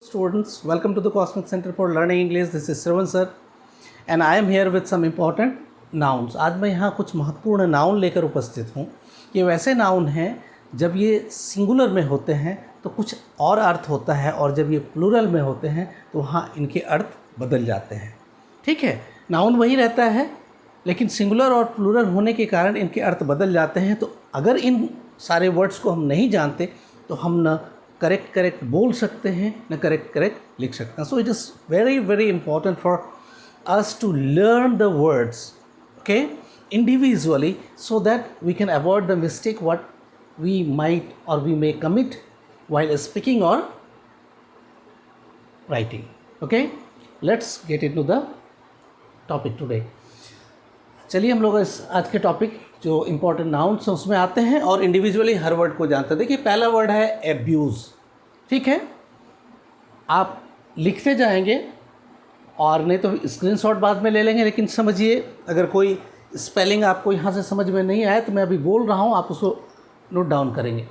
Students, welcome to the Cosmic Center for Learning English. This is Shravan sir and I am here with some important nouns. आज मैं यहाँ कुछ महत्वपूर्ण noun लेकर उपस्थित हूँ। ये वैसे नाउन हैं जब ये सिंगुलर में होते हैं तो कुछ और अर्थ होता है और जब ये प्लूरल में होते हैं तो वहाँ इनके अर्थ बदल जाते हैं। ठीक है, नाउन वही रहता है लेकिन सिंगुलर और प्लूरल होने के कारण इनके अर्थ बदल जाते हैं। तो अगर इन सारे वर्ड्स को हम नहीं जानते तो हम न करेक्ट बोल सकते हैं न करेक्ट लिख सकते हैं। So it is very important for us to learn the words okay individually so that we can avoid the mistake what we might or we may commit while speaking or writing. Okay, let's get into the topic today. चलिए हम लोग इस आज के topic जो important nouns हैं उसमें आते हैं और इंडिविजुअली हर वर्ड को जानते हैं। देखिए पहला वर्ड है एब्यूज़। ठीक है, आप लिखते जाएंगे और नहीं तो स्क्रीनशॉट बाद में ले लेंगे, लेकिन समझिए अगर कोई स्पेलिंग आपको यहाँ से समझ में नहीं आया तो मैं अभी बोल रहा हूँ, आप उसको नोट डाउन करेंगे।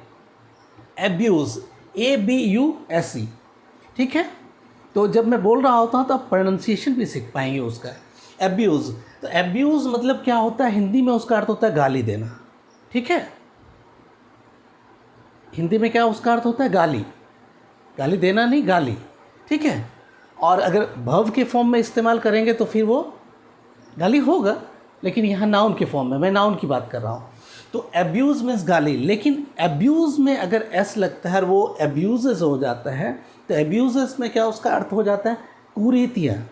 Abuse, ABUSE। ठीक है, तो जब मैं बोल रहा होता हूँ तो आप प्रोनाउंसिएशन भी सीख पाएंगे उसका। एब्यूज़, तो एब्यूज़ मतलब क्या होता है, हिंदी में उसका अर्थ होता है गाली देना। ठीक है, हिंदी में क्या उसका अर्थ होता है, गाली देना नहीं, गाली। ठीक है, और अगर भव के फॉर्म में इस्तेमाल करेंगे तो फिर वो गाली होगा, लेकिन यहाँ नाउन के फॉर्म में, मैं नाउन की बात कर रहा हूँ। तो एब्यूज़ मीन्स गाली, लेकिन एब्यूज़ में अगर एस लगता है और वो एब्यूज़ेस हो जाता है तो एब्यूज़ेस में क्या उसका अर्थ हो जाता है, कुरीतियाँ।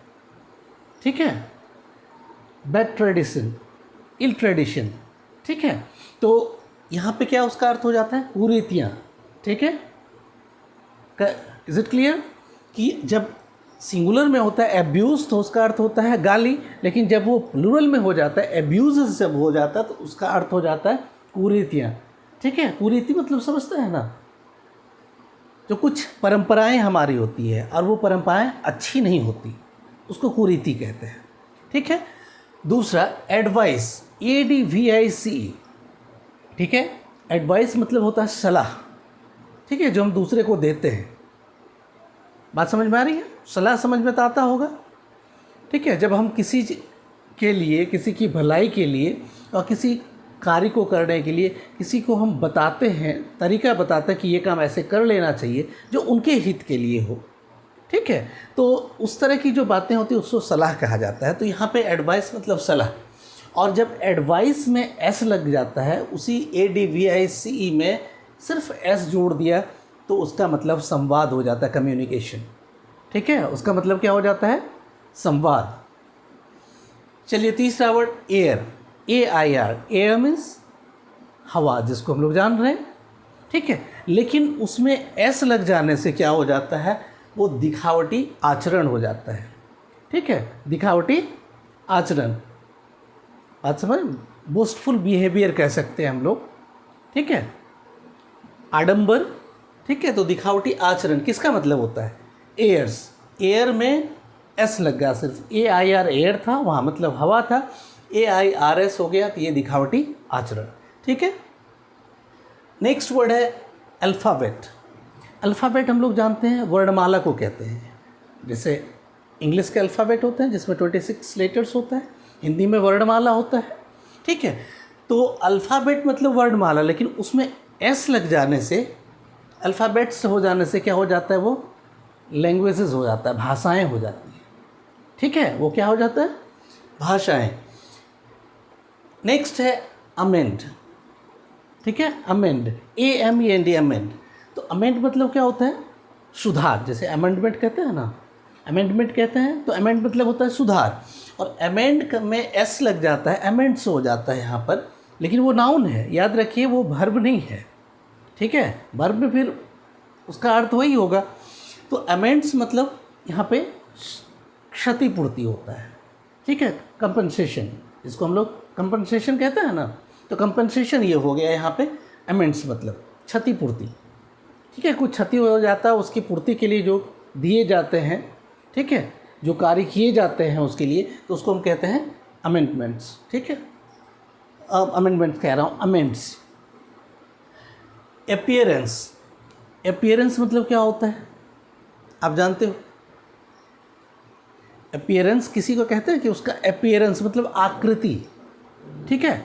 ठीक है, बैड ट्रेडिशन, इल ट्रेडिशन। ठीक है, तो यहाँ पे क्या उसका अर्थ हो जाता है, कुरीतियाँ। ठीक है, इज़ इट क्लियर कि जब सिंगुलर में होता है एब्यूज़ तो उसका अर्थ होता है गाली, लेकिन जब वो प्लूरल में हो जाता है, एब्यूज़ जब हो जाता है तो उसका अर्थ हो जाता है कुरीतियाँ। ठीक है, कुरीति मतलब समझते हैं ना, जो कुछ परंपराएं हमारी होती है और वो परंपराएं अच्छी नहीं होती, उसको कुरीति कहते हैं। ठीक है, दूसरा एडवाइस, ADVICE। ठीक है, एडवाइस मतलब होता है सलाह। ठीक है, जो हम दूसरे को देते हैं। बात समझ में आ रही है, सलाह समझ में तो आता होगा। ठीक है, जब हम किसी के लिए, किसी की भलाई के लिए और किसी कार्य को करने के लिए किसी को हम बताते हैं, तरीका बताते हैं कि ये काम ऐसे कर लेना चाहिए जो उनके हित के लिए हो। ठीक है, तो उस तरह की जो बातें होती हैं उसको सलाह कहा जाता है। तो यहाँ पे एडवाइस मतलब सलाह, और जब एडवाइस में एस लग जाता है, उसी ADVICE में सिर्फ एस जोड़ दिया तो उसका मतलब संवाद हो जाता है, कम्युनिकेशन। ठीक है, उसका मतलब क्या हो जाता है, संवाद। चलिए तीसरा word air, AIR। Air means हवा, जिसको हम लोग जान रहे हैं। ठीक है, लेकिन उसमें एस लग जाने से क्या हो जाता है, वो दिखावटी आचरण हो जाता है। ठीक है, दिखावटी आचरण, बात समझ, बोस्टफुल बिहेवियर कह सकते हैं हम लोग। ठीक है, आडंबर। ठीक है, तो दिखावटी आचरण किसका मतलब होता है, एयर्स। एयर में एस लग गया, सिर्फ AIR एयर था, वहाँ मतलब हवा था, AIRS हो गया, तो ये दिखावटी आचरण। ठीक है, नेक्स्ट वर्ड है अल्फ़ाबेट। अल्फ़ाबेट हम लोग जानते हैं वर्णमाला को कहते हैं। जैसे इंग्लिश के अल्फ़ाबेट होते हैं जिसमें 26 लेटर्स होता है, हिंदी में वर्णमाला होता है। ठीक है, तो अल्फ़ाबेट मतलब वर्णमाला, लेकिन उसमें एस लग जाने से, अल्फ़ाबेट्स हो जाने से क्या हो जाता है, वो लैंग्वेजेस हो जाता है, भाषाएं हो जाती हैं। ठीक है, वो क्या हो जाता है, भाषाएं। नेक्स्ट है अमेंड। ठीक है, अमेंड, AMEND, अमेंड। तो अमेंड मतलब क्या होता है, सुधार। जैसे अमेंडमेंट कहते हैं ना, अमेंडमेंट कहते हैं, तो अमेंड मतलब होता है सुधार। और अमेंड में एस लग जाता है, अमेंड्स हो जाता है यहाँ पर, लेकिन वो नाउन है, याद रखिए, वो वर्ब नहीं है। ठीक है, वर्ब में फिर उसका अर्थ वही होगा। तो अमेंड्स मतलब यहाँ पे क्षतिपूर्ति होता है। ठीक है, कंपनसेशन, जिसको हम लोग कंपनसेशन कहते हैं ना, तो कंपनसेशन ये हो गया यहाँ पे, अमेंड्स मतलब क्षतिपूर्ति। ठीक है, कुछ क्षति हो जाता है, उसकी पूर्ति के लिए जो दिए जाते हैं, ठीक है, जो कार्य किए जाते हैं उसके लिए, तो उसको हम कहते हैं अमेंडमेंट्स। ठीक है, अमेंडमेंट्स कह रहा हूँ, अमेंड्स। अपीयरेंस, अपीयरेंस मतलब क्या होता है, आप जानते हो, अपीयरेंस किसी को कहते हैं कि उसका अपीयरेंस मतलब आकृति, ठीक है।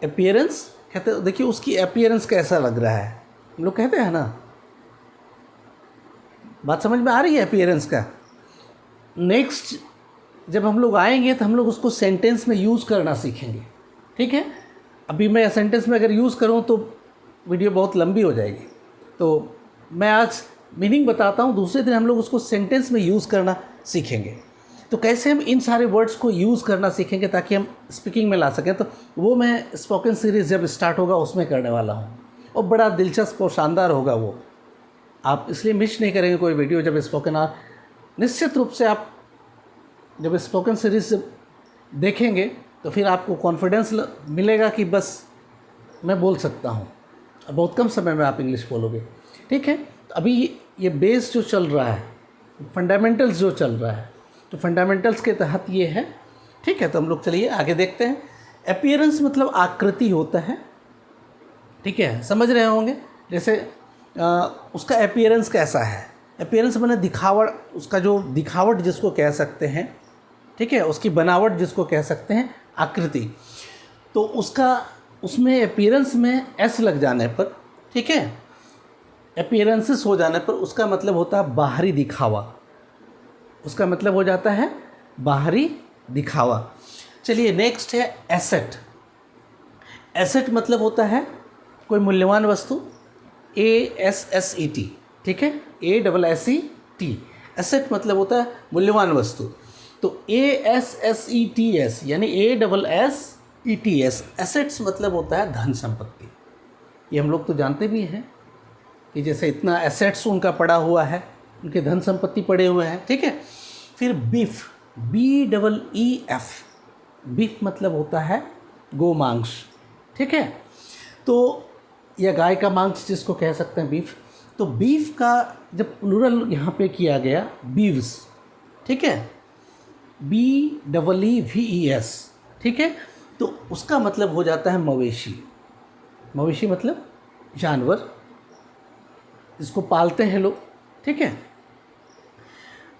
अपीयरेंस कहते हैं, देखिए उसकी अपीयरेंस कैसा लग रहा है, हम लोग कहते हैं ना। बात समझ में आ रही है अपीयरेंस का। नेक्स्ट जब हम लोग आएंगे तो हम लोग उसको सेंटेंस में यूज़ करना सीखेंगे, ठीक है। अभी मैं सेंटेंस में अगर यूज़ करूँ तो वीडियो बहुत लंबी हो जाएगी, तो मैं आज मीनिंग बताता हूँ, दूसरे दिन हम लोग उसको सेंटेंस में यूज़ करना सीखेंगे। तो कैसे हम इन सारे वर्ड्स को यूज़ करना सीखेंगे ताकि हम स्पीकिंग में ला सकें, तो वो मैं स्पोकन सीरीज़ जब स्टार्ट होगा उसमें करने वाला हूँ, और बड़ा दिलचस्प और शानदार होगा वो। आप इसलिए मिस नहीं करेंगे कोई वीडियो जब स्पोकन। और निश्चित रूप से आप जब स्पोकन सीरीज़ देखेंगे तो फिर आपको कॉन्फिडेंस मिलेगा कि बस मैं बोल सकता हूँ, बहुत कम समय में आप इंग्लिश बोलोगे, ठीक है। तो अभी ये बेस जो चल रहा है, फंडामेंटल्स जो चल रहा है, तो फंडामेंटल्स के तहत ये है, ठीक है। तो हम लोग चलिए आगे देखते हैं। अपीयरेंस मतलब आकृति होता है, ठीक है, समझ रहे होंगे। जैसे उसका अपीयरेंस कैसा है, अपीयरेंस मैंने दिखावट, उसका जो दिखावट जिसको कह सकते हैं, ठीक है, उसकी बनावट जिसको कह सकते हैं, आकृति। तो उसमें अपीयरेंस में एस लग जाने पर, ठीक है, अपीयरेंसेस हो जाने पर उसका मतलब होता है बाहरी दिखावा, उसका मतलब हो जाता है बाहरी दिखावा। चलिए नेक्स्ट है एसेट। एसेट मतलब होता है कोई मूल्यवान वस्तु, ASSET, ठीक है, ASSET। एसेट मतलब होता है मूल्यवान वस्तु। तो ASSETS यानी ASSETS, एसेट्स मतलब होता है धन संपत्ति। ये हम लोग तो जानते भी हैं कि जैसे इतना एसेट्स उनका पड़ा हुआ है, उनके धन संपत्ति पड़े हुए हैं, ठीक है। फिर बीफ, BEEF, बीफ मतलब होता है गोमांस, ठीक है। तो या गाय का मांस जिसको कह सकते हैं बीफ। तो बीफ का जब प्लूरल यहाँ पे किया गया बीव्स, ठीक है, BEEVES, ठीक है, तो उसका मतलब हो जाता है मवेशी। मवेशी मतलब जानवर जिसको पालते हैं लोग, ठीक है।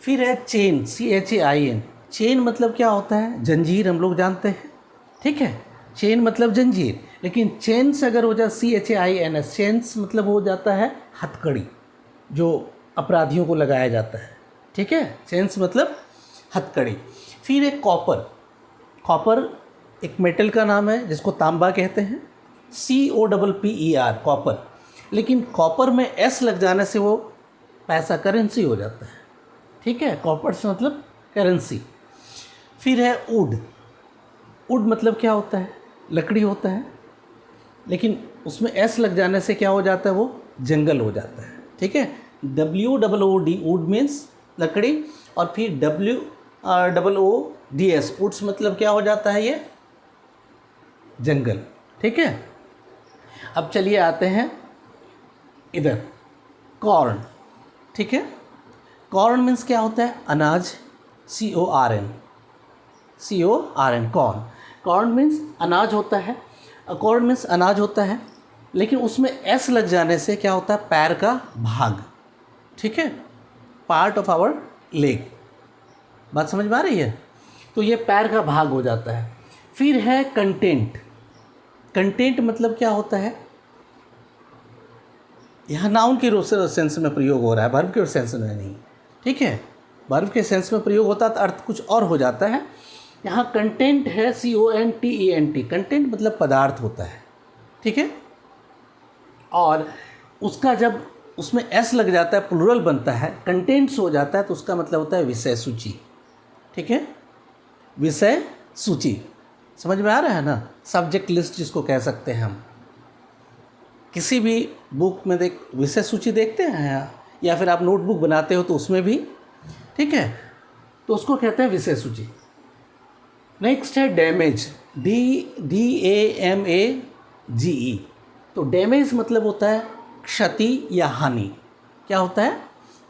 फिर है चेन, CHAIN। चेन मतलब क्या होता है, जंजीर, हम लोग जानते हैं, ठीक है। चेन मतलब जंजीर, लेकिन चेन्स अगर हो जाए CHAINS, चेन्स मतलब हो जाता है हथकड़ी जो अपराधियों को लगाया जाता है, ठीक है। चेन्स मतलब हथकड़ी। फिर एक कॉपर। कॉपर एक मेटल का नाम है जिसको तांबा कहते हैं, COPPER, कॉपर। लेकिन कॉपर में S लग जाने से वो पैसा, करेंसी हो जाता है, ठीक है। कॉपर से मतलब करेंसी। फिर है वुड। वुड मतलब क्या होता है, लकड़ी होता है, लेकिन उसमें S लग जाने से क्या हो जाता है, वो जंगल हो जाता है, ठीक है। WOOD, वुड मीन्स लकड़ी, और फिर WOODS, वुड्स मतलब क्या हो जाता है, ये जंगल, ठीक है। अब चलिए आते हैं इधर, कॉर्न, ठीक है। कॉर्न मीन्स क्या होता है, अनाज, CORN, कॉर्न। कॉर्न मीन्स अनाज होता है, कॉर्न मीन्स अनाज होता है, लेकिन उसमें S लग जाने से क्या होता है, पैर का भाग, ठीक है, पार्ट ऑफ आवर लेग। बात समझ में आ रही है। तो ये पैर का भाग हो जाता है। फिर है कंटेंट। कंटेंट मतलब क्या होता है, यहाँ नाउन के सेंस में प्रयोग हो रहा है, वर्ब के सेंस में नहीं, ठीक है। वर्ब के सेंस में प्रयोग होता तो अर्थ कुछ और हो जाता है। यहाँ कंटेंट है, CONTENT, कंटेंट मतलब पदार्थ होता है, ठीक है। और उसका जब उसमें S लग जाता है, प्लूरल बनता है, कंटेंट्स हो जाता है, तो उसका मतलब होता है विषय सूची, ठीक है, विषय सूची। समझ में आ रहा है ना, सब्जेक्ट लिस्ट जिसको कह सकते हैं हम। किसी भी बुक में विषय सूची देखते हैं, या फिर आप नोटबुक बनाते हो तो उसमें भी, ठीक है, तो उसको कहते हैं विषय सूची। नेक्स्ट है डैमेज, DAMAGE। तो डैमेज मतलब होता है क्षति या हानि। क्या होता है,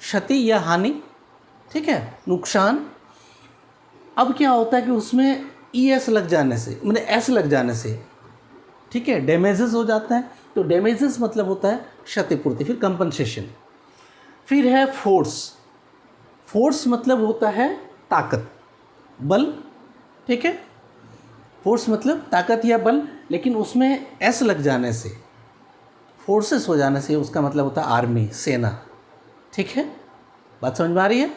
क्षति या हानि, ठीक है, नुकसान। अब क्या होता है कि उसमें ES लग जाने से, मतलब S लग जाने से, ठीक है, डैमेजेस हो जाता है। तो डैमेजेस मतलब होता है क्षतिपूर्ति, फिर कंपनसेशन। फिर है फोर्स। फोर्स मतलब होता है ताकत, बल, ठीक है। फोर्स मतलब ताकत या बल, लेकिन उसमें एस लग जाने से, फोर्सेस हो जाने से उसका मतलब होता है आर्मी, सेना, ठीक है। बात समझ में आ रही है।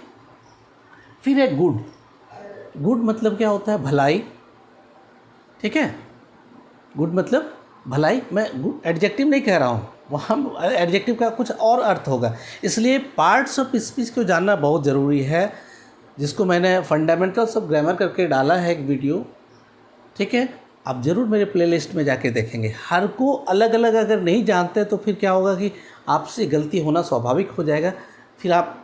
फिर है गुड। गुड मतलब क्या होता है, भलाई, ठीक है। गुड मतलब भलाई। मैं गुड एडजेक्टिव नहीं कह रहा हूँ, वहाँ एडजेक्टिव का कुछ और अर्थ होगा, इसलिए पार्ट्स ऑफ स्पीच को जानना बहुत ज़रूरी है, जिसको मैंने फंडामेंटल्स ऑफ ग्रामर करके डाला है एक वीडियो, ठीक है। आप ज़रूर मेरे प्लेलिस्ट में जाके देखेंगे। हर को अलग अलग अगर नहीं जानते तो फिर क्या होगा कि आपसे गलती होना स्वाभाविक हो जाएगा, फिर आप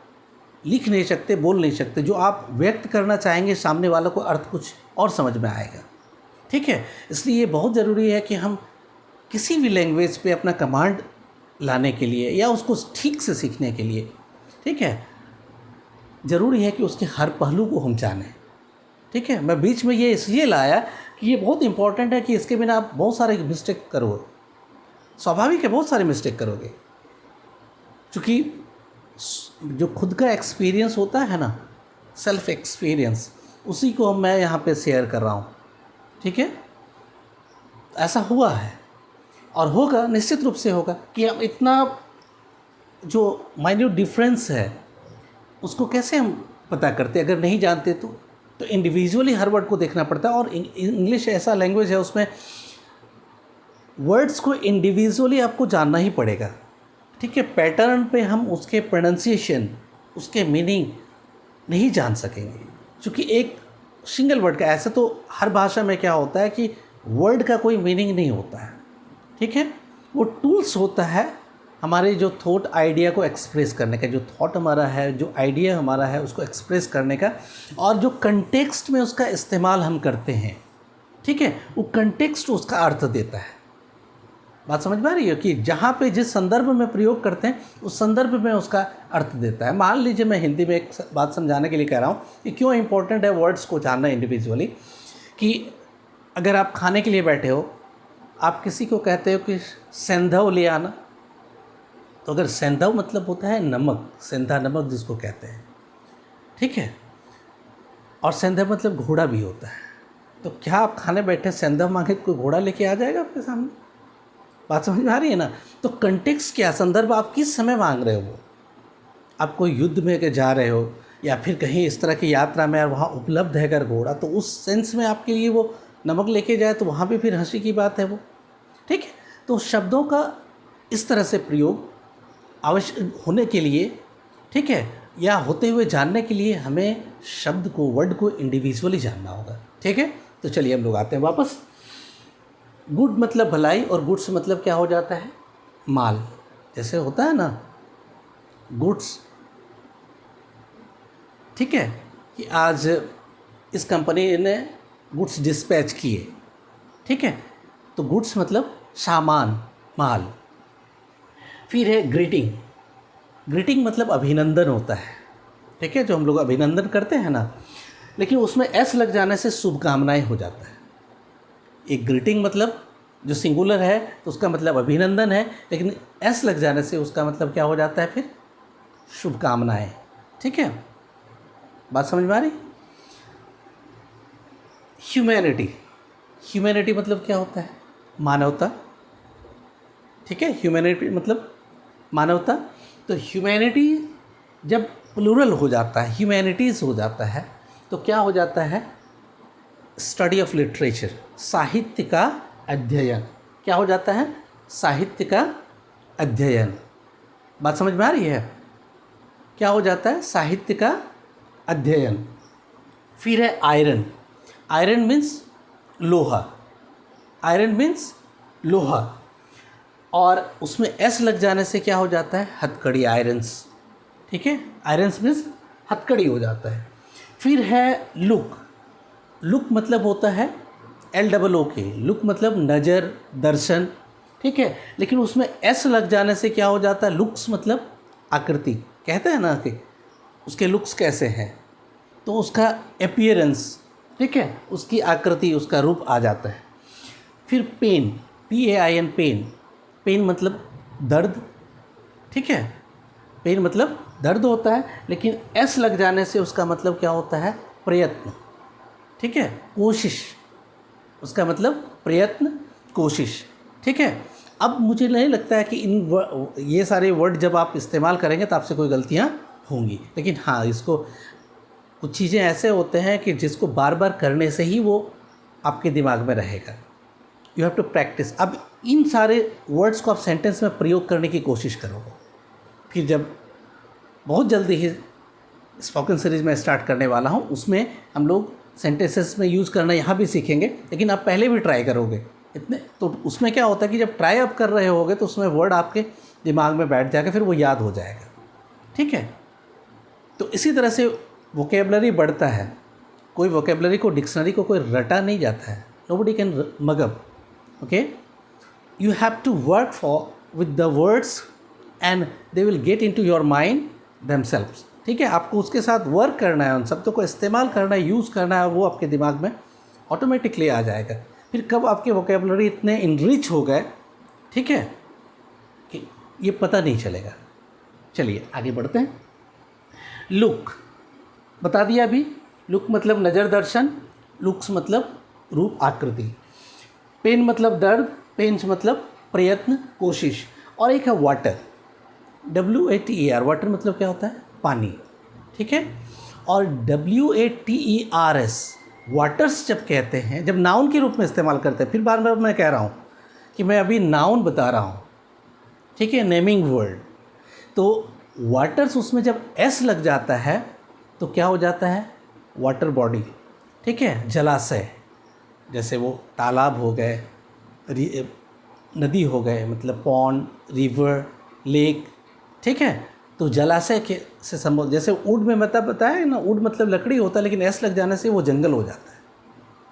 लिख नहीं सकते, बोल नहीं सकते, जो आप व्यक्त करना चाहेंगे सामने वालों को अर्थ कुछ और समझ में आएगा, ठीक है। इसलिए ये बहुत ज़रूरी है कि हम किसी भी लैंग्वेज पे अपना कमांड लाने के लिए या उसको ठीक से सीखने के लिए, ठीक है, ज़रूरी है कि उसके हर पहलू को हम जानें, ठीक है। मैं बीच में ये इसलिए लाया कि ये बहुत इंपॉर्टेंट है कि इसके बिना आप बहुत सारे मिस्टेक करोगे, स्वाभाविक है बहुत सारे मिस्टेक करोगे, क्योंकि जो खुद का एक्सपीरियंस होता है ना, सेल्फ एक्सपीरियंस, उसी को मैं यहाँ पे शेयर कर रहा हूँ, ठीक है। ऐसा हुआ है और होगा, निश्चित रूप से होगा कि हम इतना जो माइन्यूट डिफरेंस है उसको कैसे हम पता करते, अगर नहीं जानते तो इंडिविजुअली हर वर्ड को देखना पड़ता है। और इंग्लिश ऐसा लैंग्वेज है, उसमें वर्ड्स को इंडिविजुअली आपको जानना ही पड़ेगा, ठीक है। पैटर्न पे हम उसके प्रोनाउंसिएशन, उसके मीनिंग नहीं जान सकेंगे, क्योंकि एक सिंगल वर्ड का, ऐसा तो हर भाषा में क्या होता है कि वर्ड का कोई मीनिंग नहीं होता है, ठीक है। वो टूल्स होता है हमारे जो थॉट आइडिया को एक्सप्रेस करने का, जो थॉट हमारा है, जो आइडिया हमारा है उसको एक्सप्रेस करने का, और जो कंटेक्स्ट में उसका इस्तेमाल हम करते हैं, ठीक है, वो कंटेक्स्ट उसका अर्थ देता है। बात समझ में आ रही है कि जहाँ पे जिस संदर्भ में प्रयोग करते हैं उस संदर्भ में उसका अर्थ देता है। मान लीजिए मैं हिंदी में एक बात समझाने के लिए कह रहा हूँ कि क्यों इम्पोर्टेंट है वर्ड्स को जानना इंडिविजुअली, कि अगर आप खाने के लिए बैठे हो, आप किसी को कहते हो कि सेंधव ले आना, तो अगर सेंधव मतलब होता है नमक, सेंधा नमक जिसको कहते हैं, ठीक है, और सेंधव मतलब घोड़ा भी होता है, तो क्या आप खाने बैठे सेंधव मांगे कोई घोड़ा लेके आ जाएगा आपके सामने? बात समझ में आ रही है ना। तो कंटेक्स्ट क्या, संदर्भ आप किस समय मांग रहे हो, वो आप कोई युद्ध में अगर जा रहे हो या फिर कहीं इस तरह की यात्रा में और वहाँ उपलब्ध है अगर घोड़ा, तो उस सेंस में आपके लिए वो नमक लेके जाए तो वहाँ भी फिर हंसी की बात है वो, ठीक है। तो शब्दों का इस तरह से प्रयोग आवश्यक होने के लिए, ठीक है, या होते हुए जानने के लिए हमें शब्द को, वर्ड को इंडिविजुअली जानना होगा, ठीक है। तो चलिए हम लोग आते हैं वापस। गुड मतलब भलाई, और गुड्स मतलब क्या हो जाता है, माल। जैसे होता है ना गुड्स, ठीक है, कि आज इस कंपनी ने गुड्स डिस्पैच किए, ठीक है, तो गुड्स मतलब सामान, माल। फिर है ग्रीटिंग। ग्रीटिंग मतलब अभिनंदन होता है, ठीक है, जो हम लोग अभिनंदन करते हैं ना, लेकिन उसमें एस लग जाने से शुभकामनाएं हो जाता है। एक ग्रीटिंग मतलब जो सिंगुलर है तो उसका मतलब अभिनंदन है, लेकिन एस लग जाने से उसका मतलब क्या हो जाता है फिर, शुभकामनाएं, ठीक है। बात समझ में आ रही। ह्यूमैनिटी। ह्यूमैनिटी मतलब क्या होता है, मानवता, ठीक है। ह्यूमैनिटी मतलब मानवता। तो ह्यूमैनिटी जब प्लूरल हो जाता है, ह्यूमैनिटीज़ हो जाता है, तो क्या हो जाता है, स्टडी ऑफ लिटरेचर, साहित्य का अध्ययन। क्या हो जाता है, साहित्य का अध्ययन। बात समझ में आ रही है, क्या हो जाता है, साहित्य का अध्ययन। फिर है आयरन। आयरन मीन्स लोहा, आयरन मीन्स लोहा, और उसमें एस लग जाने से क्या हो जाता है, हथकड़ी, आयरन्स, ठीक है, आयरन्स मीन्स हथकड़ी हो जाता है। फिर है लुक। लुक मतलब होता है LOOK, लुक मतलब नज़र, दर्शन, ठीक है, लेकिन उसमें एस लग जाने से क्या हो जाता है, लुक्स मतलब आकृति। कहते हैं ना कि उसके लुक्स कैसे हैं, तो उसका अपीयरेंस, ठीक है, उसकी आकृति, उसका रूप आ जाता है। फिर पेन, PAIN, पेन। पेन मतलब दर्द, ठीक है, पेन मतलब दर्द होता है, लेकिन एस लग जाने से उसका मतलब क्या होता है? प्रयत्न। ठीक है, कोशिश, उसका मतलब प्रयत्न, कोशिश। ठीक है, अब मुझे नहीं लगता है कि ये सारे वर्ड जब आप इस्तेमाल करेंगे तो आपसे कोई गलतियाँ होंगी, लेकिन हाँ, इसको कुछ चीज़ें ऐसे होते हैं कि जिसको बार बार करने से ही वो आपके दिमाग में रहेगा। You have to practise. अब इन सारे वर्ड्स को आप सेंटेंस में प्रयोग करने की कोशिश करोगे, फिर जब बहुत जल्दी ही स्पोकन सीरीज़ में स्टार्ट करने वाला हूँ, उसमें हम लोग सेंटेंसेस में यूज़ करना यहाँ भी सीखेंगे, लेकिन आप पहले भी ट्राई करोगे इतने, तो उसमें क्या होता है कि जब ट्राई आप कर रहे होगे तो उसमें वर्ड आपके दिमाग में बैठ जाएगा, फिर वो याद हो जाएगा। ठीक है, तो इसी तरह से वोकेबलरी बढ़ता है। कोई वोकेबलरी को, डिक्शनरी को कोई रटा नहीं जाता है। Nobody can mug up. Okay, you have to work for with the words and they will get into your mind themselves. ठीक है, आपको उसके साथ वर्क करना है, उन शब्दों को इस्तेमाल करना है, यूज़ करना है, वो आपके दिमाग में ऑटोमेटिकली आ जाएगा। फिर कब आपके वोकेबलरी इतने इनरिच हो गए, ठीक है, कि ये पता नहीं चलेगा। चलिए आगे बढ़ते हैं। लुक बता दिया अभी। लुक मतलब नज़र दर्शन, लुक्स मतलब रूप आकृति। पेन मतलब दर्द, पेन्स मतलब प्रयत्न, कोशिश। और एक है वाटर, WATER। वाटर मतलब क्या होता है? पानी। ठीक है, और WATERS, वाटर्स जब कहते हैं, जब नाउन के रूप में इस्तेमाल करते हैं, फिर बार बार मैं कह रहा हूँ कि मैं अभी नाउन बता रहा हूँ, ठीक है, नेमिंग वर्ड। तो वाटर्स, उसमें जब S लग जाता है तो क्या हो जाता है? Water body. ठीक है, जलाशय, जैसे वो तालाब हो गए, नदी हो गए, मतलब पॉन्ड, रिवर, लेक। ठीक है, तो जलाशय के से संबंध, जैसे वुड में बताया ना, वुड मतलब लकड़ी होता है, लेकिन S लग जाने से वो जंगल हो जाता है।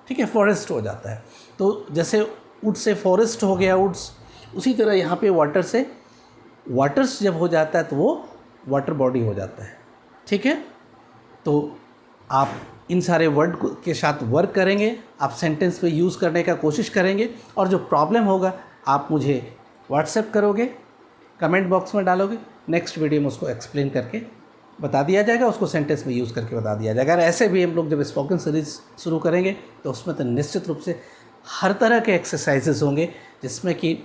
ठीक है, फॉरेस्ट हो जाता है। तो जैसे वुड से फॉरेस्ट हो गया, वुड्स, उसी तरह यहाँ पे वाटर से वाटर्स जब हो जाता है तो वो वाटर बॉडी हो जाता है। ठीक है, तो आप इन सारे वर्ड के साथ वर्क करेंगे, आप सेंटेंस पे यूज़ करने का कोशिश करेंगे, और जो प्रॉब्लम होगा आप मुझे व्हाट्सएप करोगे, कमेंट बॉक्स में डालोगे, नेक्स्ट वीडियो में उसको एक्सप्लेन करके बता दिया जाएगा, उसको सेंटेंस में यूज़ करके बता दिया जाएगा। और ऐसे भी हम लोग जब स्पोकन सीरीज़ शुरू करेंगे तो उसमें तो निश्चित रूप से हर तरह के एक्सरसाइजेस होंगे, जिसमें कि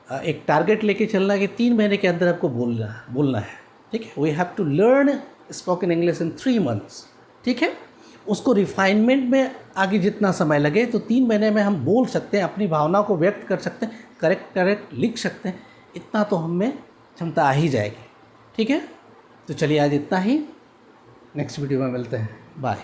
एक टारगेट लेके चलना है कि 3 महीने के अंदर आपको बोलना है। ठीक है, we have to learn spoken English in 3 months. ठीक है, उसको रिफाइनमेंट में आगे जितना समय लगे, तो 3 महीने में हम बोल सकते हैं, अपनी भावना को व्यक्त कर सकते हैं, करेक्ट लिख सकते हैं, इतना तो हम में क्षमता आ ही जाएगी। ठीक है, तो चलिए आज इतना ही, नेक्स्ट वीडियो में मिलते हैं, बाय।